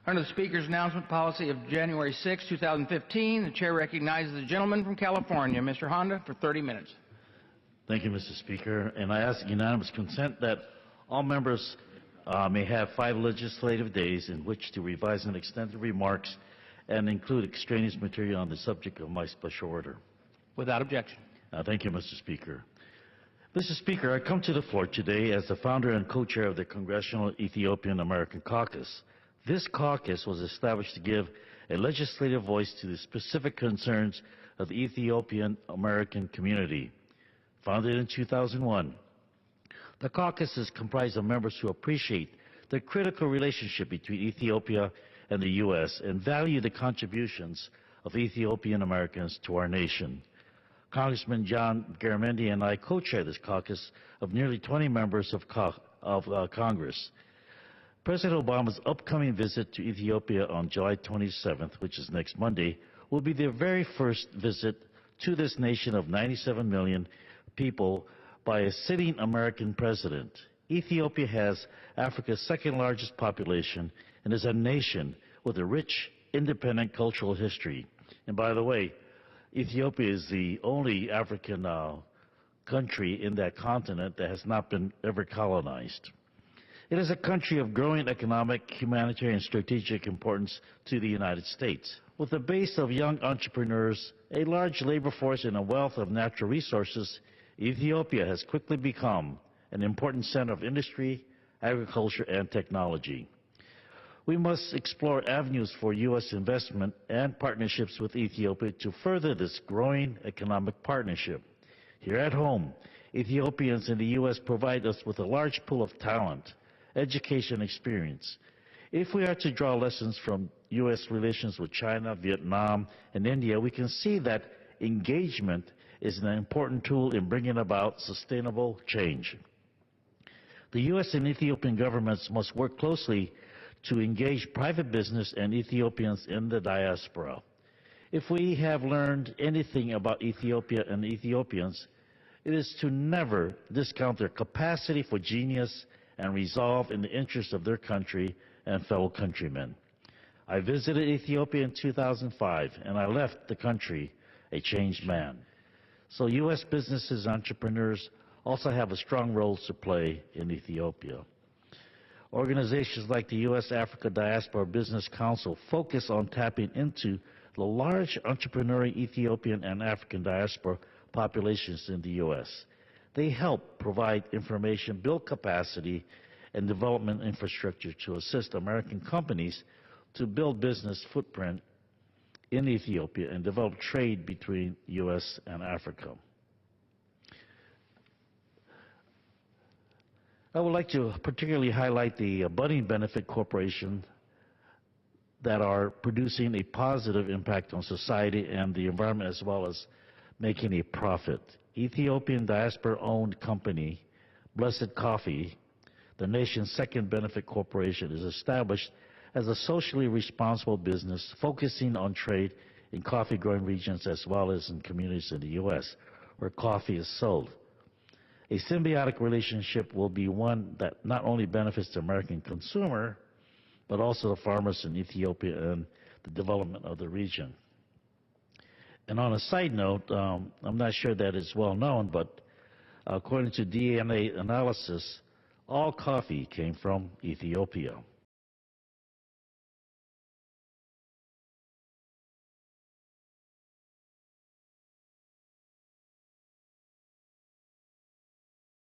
Under the Speaker's announcement policy of January 6, 2015, the Chair recognizes the gentleman from California, Mr. Honda, for 30 minutes. Thank you, Mr. Speaker. And I ask unanimous consent that all members may have 5 legislative days in which to revise and extend the remarks and include extraneous material on the subject of my special order. Without objection. Thank you, Mr. Speaker. Mr. Speaker, I come to the floor today as the founder and co-chair of the Congressional Ethiopian American Caucus. This caucus was established to give a legislative voice to the specific concerns of the Ethiopian American community. Founded in 2001, the caucus is comprised of members who appreciate the critical relationship between Ethiopia and the U.S. and value the contributions of Ethiopian Americans to our nation. Congressman John Garamendi and I co-chair this caucus of nearly 20 members of Congress. President Obama's upcoming visit to Ethiopia on July 27th, which is next Monday, will be the very first visit to this nation of 97 million people by a sitting American president. Ethiopia has Africa's second largest population and is a nation with a rich, independent cultural history. And by the way, Ethiopia is the only African country in that continent that has not been ever colonized. It is a country of growing economic, humanitarian, and strategic importance to the United States. With a base of young entrepreneurs, a large labor force, and a wealth of natural resources, Ethiopia has quickly become an important center of industry, agriculture, and technology. We must explore avenues for U.S. investment and partnerships with Ethiopia to further this growing economic partnership. Here at home, Ethiopians in the U.S. provide us with a large pool of talent, education experience. If we are to draw lessons from U.S. relations with China, Vietnam, and India, we can see that engagement is an important tool in bringing about sustainable change. The U.S. and Ethiopian governments must work closely to engage private business and Ethiopians in the diaspora. If we have learned anything about Ethiopia and Ethiopians, it is to never discount their capacity for genius and resolve in the interest of their country and fellow countrymen. I visited Ethiopia in 2005, and I left the country a changed man. So U.S. businesses and entrepreneurs also have a strong role to play in Ethiopia. Organizations like the U.S. Africa Diaspora Business Council focus on tapping into the large entrepreneurial Ethiopian and African diaspora populations in the U.S. They help provide information, build capacity, and development infrastructure to assist American companies to build business footprint in Ethiopia and develop trade between U.S. and Africa. I would like to particularly highlight the budding benefit corporations that are producing a positive impact on society and the environment, as well as making a profit. Ethiopian diaspora-owned company, Blessed Coffee, the nation's second benefit corporation, is established as a socially responsible business focusing on trade in coffee-growing regions as well as in communities in the U.S. where coffee is sold. A symbiotic relationship will be one that not only benefits the American consumer, but also the farmers in Ethiopia and the development of the region. And on a side note, I'm not sure that it's well known, but according to DNA analysis, all coffee came from Ethiopia.